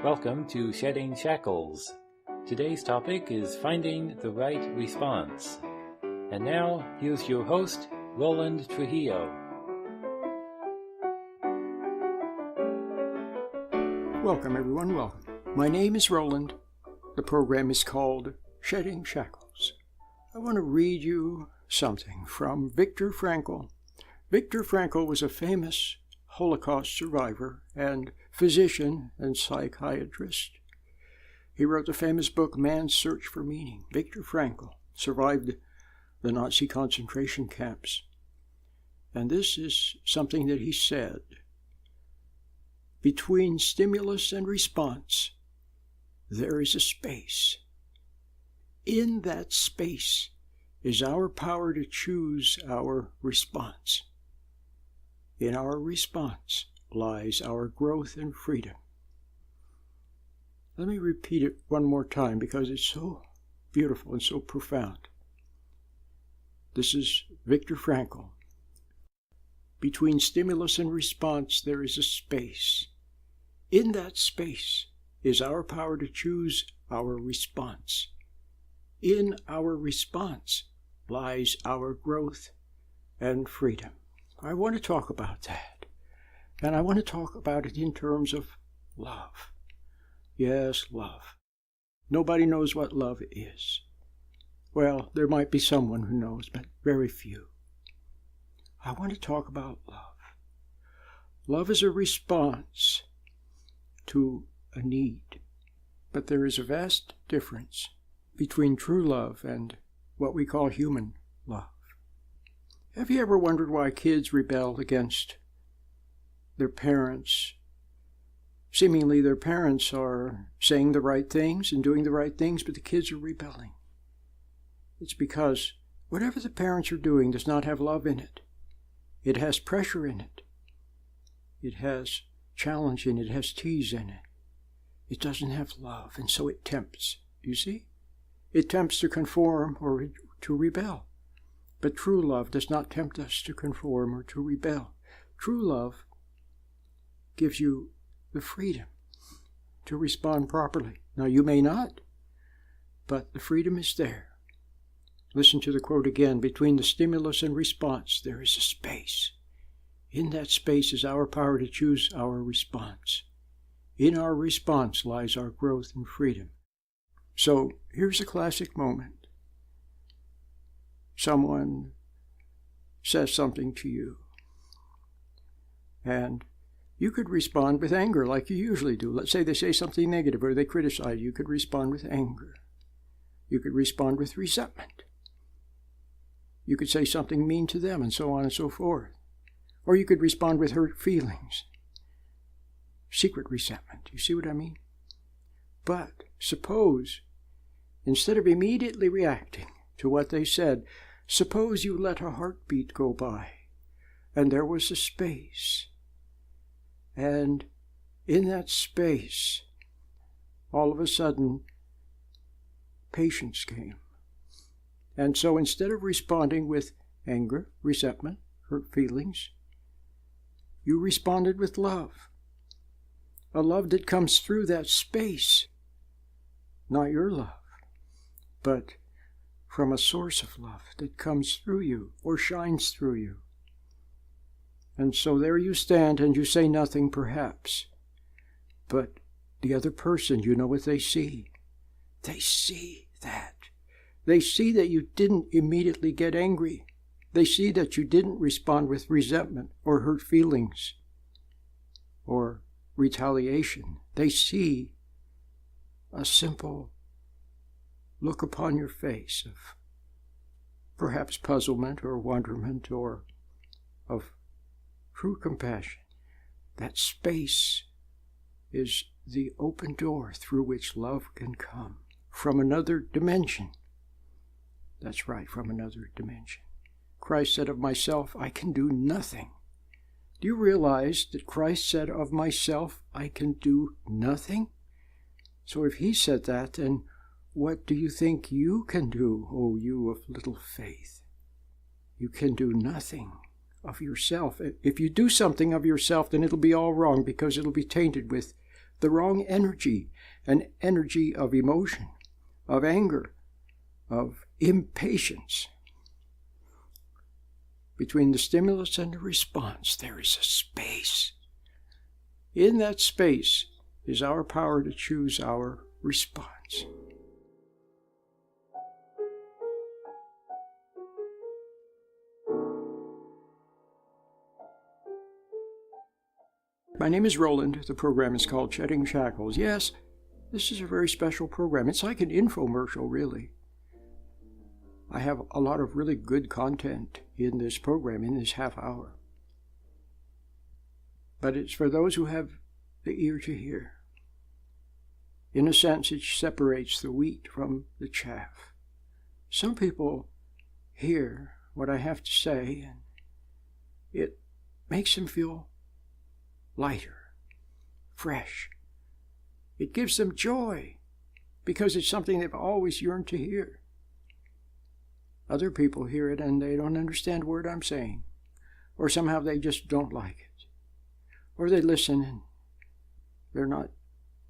Welcome to Shedding Shackles. Today's topic is finding the right response. And now, here's your host, Roland Trujillo. Welcome, everyone. Welcome. My name is Roland. The program is called Shedding Shackles. I want to read you something from Viktor Frankl. Viktor Frankl was a famous Holocaust survivor and physician and psychiatrist. He wrote the famous book, Man's Search for Meaning. Viktor Frankl survived the Nazi concentration camps. And this is something that he said. Between stimulus and response, there is a space. In that space is our power to choose our response. In our response lies our growth and freedom. Let me repeat it one more time because it's so beautiful and so profound. This is Viktor Frankl. Between stimulus and response, there is a space. In that space is our power to choose our response. In our response lies our growth and freedom. I want to talk about that. And I want to talk about it in terms of love. Yes, love. Nobody knows what love is. Well, there might be someone who knows, but very few. I want to talk about love. Love is a response to a need. But there is a vast difference between true love and what we call human love. Have you ever wondered why kids rebel against their parents? Seemingly their parents are saying the right things and doing the right things, but the kids are rebelling. It's because whatever the parents are doing does not have love in it. It has pressure in it. It has challenge in it. It has tease in it. It doesn't have love, and so it tempts. You see? It tempts to conform or to rebel. But true love does not tempt us to conform or to rebel. True love gives you the freedom to respond properly. Now, you may not, but the freedom is there. Listen to the quote again. Between the stimulus and response, there is a space. In that space is our power to choose our response. In our response lies our growth and freedom. So, here's a classic moment. Someone says something to you, and you could respond with anger like you usually do. Let's say they say something negative or they criticize you. You could respond with anger. You could respond with resentment. You could say something mean to them, and so on and so forth. Or you could respond with hurt feelings, secret resentment. You see what I mean? But suppose, instead of immediately reacting to what they said, suppose you let a heartbeat go by, and there was a space. And in that space, all of a sudden, patience came. And so instead of responding with anger, resentment, hurt feelings, you responded with love. A love that comes through that space. Not your love, but from a source of love that comes through you or shines through you. And so there you stand and you say nothing perhaps, but the other person, you know what they see? They see that. They see that you didn't immediately get angry. They see that you didn't respond with resentment or hurt feelings or retaliation. They see a simple look upon your face of perhaps puzzlement or wonderment or of true compassion. That space is the open door through which love can come from another dimension. That's right, from another dimension. Christ said of myself, I can do nothing. Do you realize that Christ said of myself, I can do nothing? So if he said that, then what do you think you can do, O you of little faith? You can do nothing of yourself. If you do something of yourself, then it'll be all wrong because it'll be tainted with the wrong energy, an energy of emotion, of anger, of impatience. Between the stimulus and the response, there is a space. In that space is our power to choose our response. My name is Roland. The program is called Shedding Shackles. Yes, this is a very special program. It's like an infomercial, really. I have a lot of really good content in this program, in this half hour. But it's for those who have the ear to hear. In a sense, it separates the wheat from the chaff. Some people hear what I have to say, and it makes them feel lighter, fresh. It gives them joy because it's something they've always yearned to hear. Other people hear it and they don't understand a word I'm saying, or somehow they just don't like it, or they listen and they're not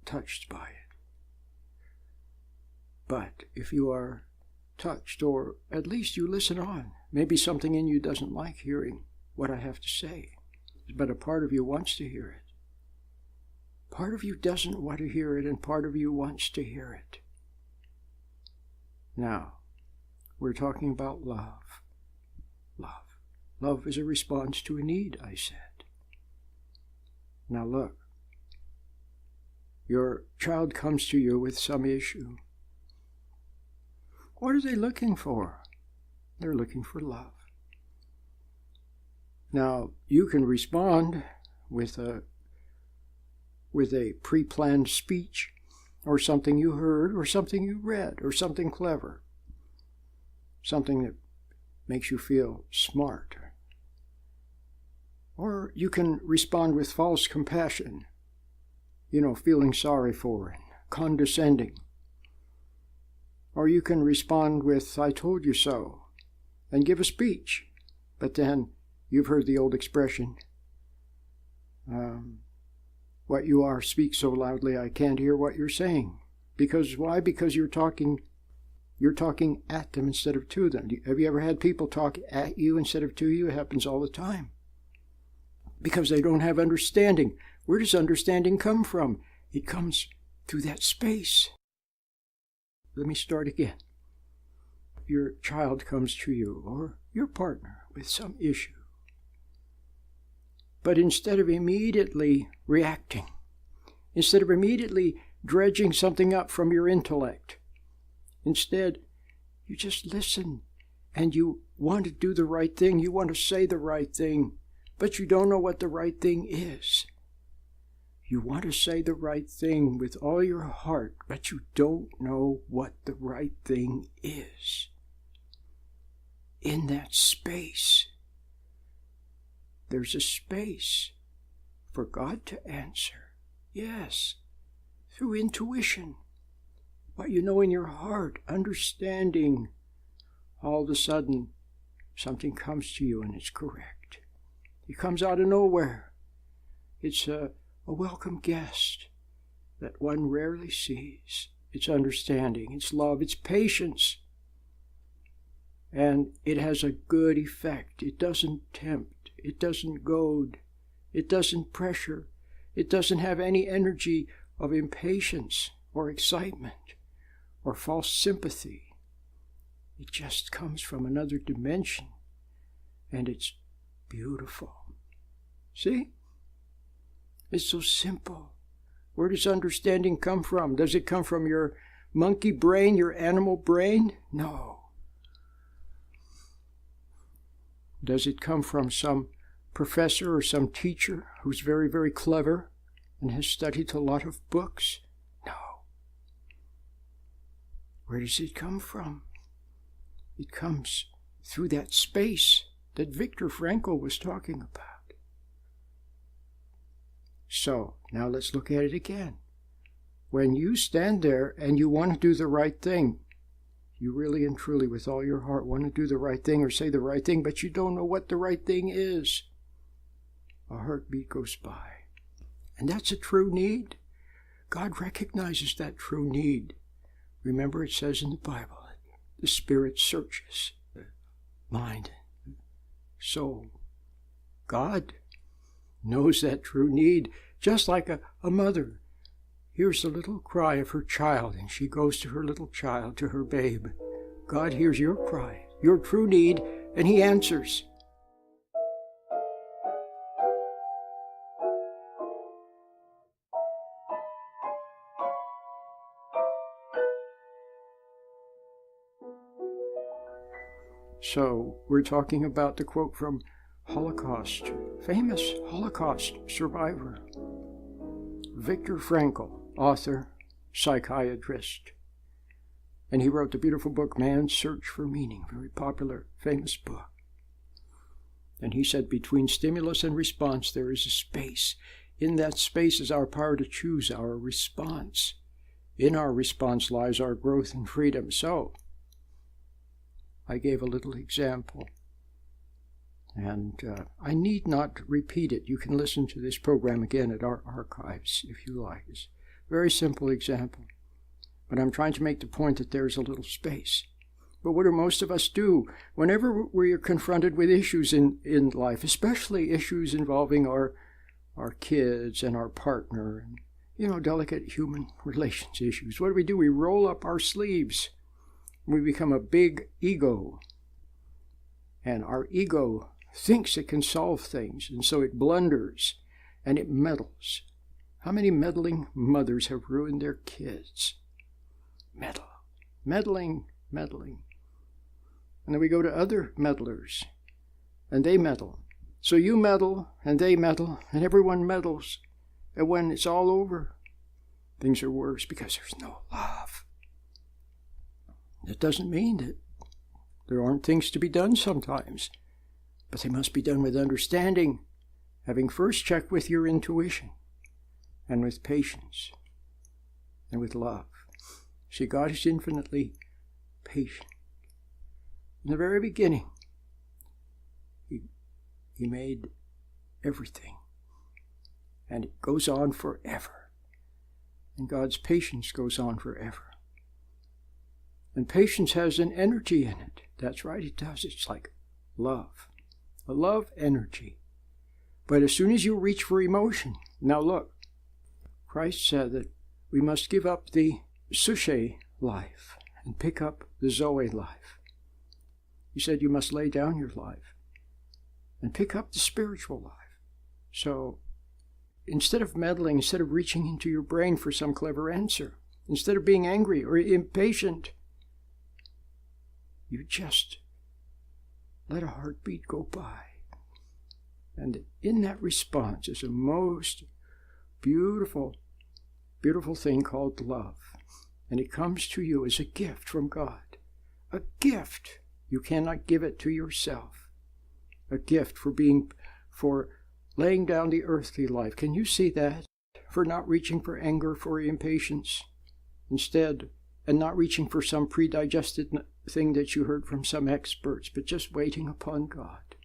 touched by it. But if you are touched, or at least you listen on, maybe something in you doesn't like hearing what I have to say, but a part of you wants to hear it. Part of you doesn't want to hear it, and part of you wants to hear it. Now, we're talking about love. Love. Love is a response to a need, I said. Now look, your child comes to you with some issue. What are they looking for? They're looking for love. Now, you can respond with a pre-planned speech, or something you heard, or something you read, or something clever, something that makes you feel smart. Or you can respond with false compassion, feeling sorry for and condescending. Or you can respond with, I told you so, and give a speech, but then you've heard the old expression, what you are speaks so loudly I can't hear what you're saying. Because why? Because you're talking at them instead of to them. Have you ever had people talk at you instead of to you? It happens all the time. Because they don't have understanding. Where does understanding come from? It comes through that space. Let me start again. Your child comes to you, or your partner, with some issue. But instead of immediately reacting, instead of immediately dredging something up from your intellect, instead, you just listen, and you want to do the right thing, you want to say the right thing, but you don't know what the right thing is. You want to say the right thing with all your heart, but you don't know what the right thing is. In that space, there's a space for God to answer. Yes, through intuition. What you know in your heart, understanding. All of a sudden, something comes to you and it's correct. It comes out of nowhere. It's a welcome guest that one rarely sees. It's understanding, it's love, it's patience. And it has a good effect. It doesn't tempt. It doesn't goad. It doesn't pressure. It doesn't have any energy of impatience or excitement or false sympathy. It just comes from another dimension, and it's beautiful. See? It's so simple. Where does understanding come from? Does it come from your monkey brain, your animal brain? No. Does it come from some professor or some teacher who's very, very clever and has studied a lot of books? No. Where does it come from? It comes through that space that Viktor Frankl was talking about. So, now let's look at it again. When you stand there and you want to do the right thing, you really and truly, with all your heart, want to do the right thing or say the right thing, but you don't know what the right thing is, a heartbeat goes by. And that's a true need. God recognizes that true need. Remember, it says in the Bible, the Spirit searches the mind, soul. God knows that true need, just like a mother hears the little cry of her child, and she goes to her little child, to her babe. God hears your cry, your true need, and He answers. So, we're talking about the quote from Holocaust, famous Holocaust survivor, Viktor Frankl, author, psychiatrist. And he wrote the beautiful book, Man's Search for Meaning, very popular, famous book. And he said, between stimulus and response, there is a space. In that space is our power to choose our response. In our response lies our growth and freedom. So, I gave a little example, and I need not repeat it. You can listen to this program again at our archives if you like. It's a very simple example, but I'm trying to make the point that there's a little space. But what do most of us do whenever we are confronted with issues in life, especially issues involving our kids and our partner, and, delicate human relations issues? What do? We roll up our sleeves. We become a big ego, and our ego thinks it can solve things, and so it blunders and it meddles. How many meddling mothers have ruined their kids? Meddling. And then we go to other meddlers, and they meddle. So you meddle, and they meddle, and everyone meddles. And when it's all over, things are worse because there's no love. It doesn't mean that there aren't things to be done sometimes, but they must be done with understanding, having first checked with your intuition, and with patience, and with love. See, God is infinitely patient. In the very beginning, He made everything, and it goes on forever. And God's patience goes on forever. And patience has an energy in it. That's right, it does. It's like love. A love energy. But as soon as you reach for emotion, now look, Christ said that we must give up the suche life and pick up the Zoe life. He said you must lay down your life and pick up the spiritual life. So instead of meddling, instead of reaching into your brain for some clever answer, instead of being angry or impatient, you just let a heartbeat go by. And in that response is a most beautiful, beautiful thing called love. And it comes to you as a gift from God. A gift. You cannot give it to yourself. A gift for laying down the earthly life. Can you see that? For not reaching for anger, for impatience. Instead, and not reaching for some predigested thing that you heard from some experts, but just waiting upon God.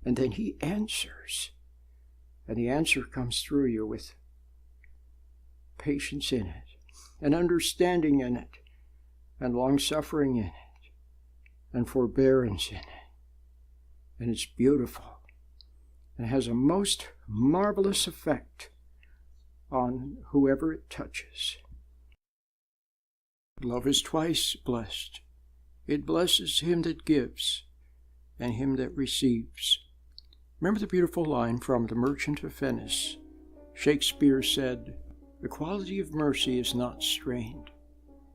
And then He answers. And the answer comes through you with patience in it, and understanding in it, and long-suffering in it, and forbearance in it. And it's beautiful. And has a most marvelous effect on whoever it touches. Love is twice blessed. It blesses him that gives and him that receives. Remember the beautiful line from The Merchant of Venice. Shakespeare said, "The quality of mercy is not strained.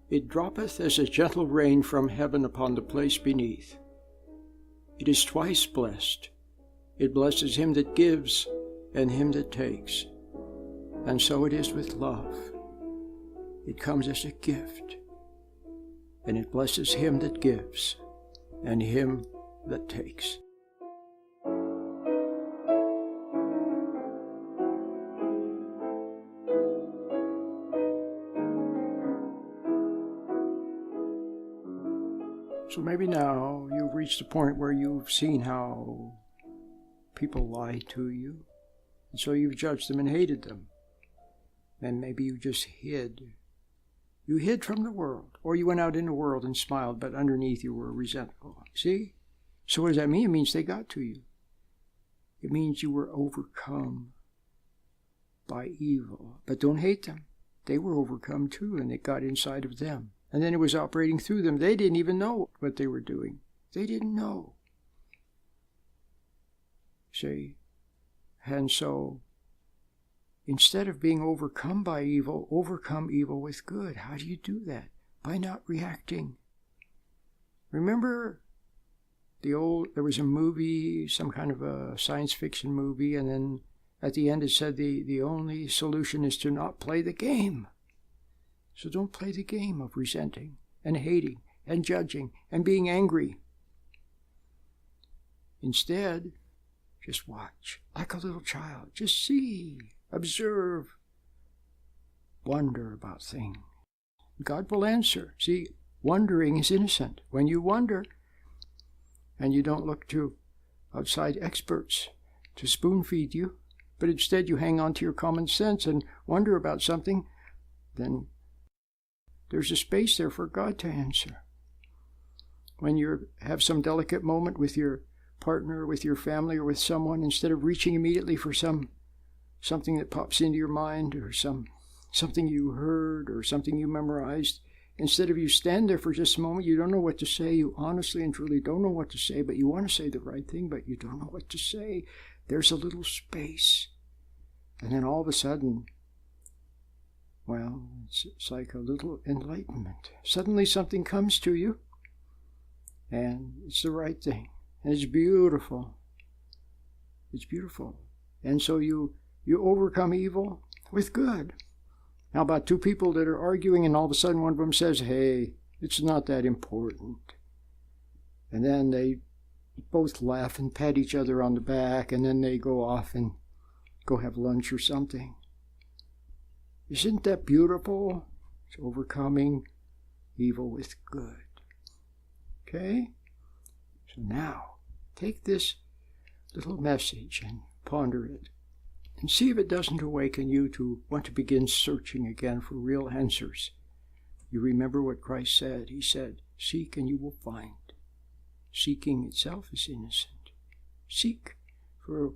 It droppeth as a gentle rain from heaven upon the place beneath. It is twice blessed. It blesses him that gives and him that takes. And so it is with love. It comes as a gift, and it blesses him that gives and him that takes." So maybe now you've reached a point where you've seen how people lie to you, and so you've judged them and hated them. then maybe you just hid. You hid from the world, or you went out in the world and smiled, but underneath you were resentful. See? So what does that mean? It means they got to you. It means you were overcome by evil. But don't hate them. They were overcome too, and it got inside of them. And then it was operating through them. They didn't even know what they were doing. They didn't know. See? And so, instead of being overcome by evil, overcome evil with good. How do you do that? By not reacting. Remember there was a movie, some kind of a science fiction movie, and then at the end it said the only solution is to not play the game. So don't play the game of resenting and hating and judging and being angry. Instead, just watch like a little child. Just see, observe, wonder about things. God will answer. See, wondering is innocent. When you wonder and you don't look to outside experts to spoon feed you, but instead you hang on to your common sense and wonder about something, then there's a space there for God to answer. When you have some delicate moment with your partner, with your family, or with someone, instead of reaching immediately for something that pops into your mind, or something you heard, or something you memorized, instead of you stand there for just a moment, you don't know what to say, you honestly and truly don't know what to say, but you want to say the right thing, but you don't know what to say. There's a little space. And then all of a sudden, well, it's like a little enlightenment. Suddenly something comes to you, and it's the right thing. And it's beautiful. It's beautiful. And so you overcome evil with good. How about two people that are arguing, and all of a sudden one of them says, hey, it's not that important. And then they both laugh and pat each other on the back, and then they go off and go have lunch or something. Isn't that beautiful? It's overcoming evil with good. Okay? So now, take this little message and ponder it, and see if it doesn't awaken you to want to begin searching again for real answers. You remember what Christ said. He said, seek and you will find. Seeking itself is innocent. Seek for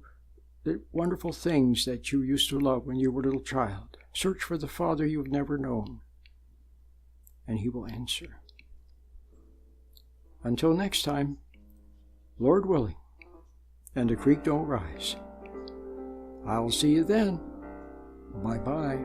the wonderful things that you used to love when you were a little child. Search for the Father you've never known, and He will answer. Until next time, Lord willing, and the creek don't rise. I'll see you then. Bye-bye.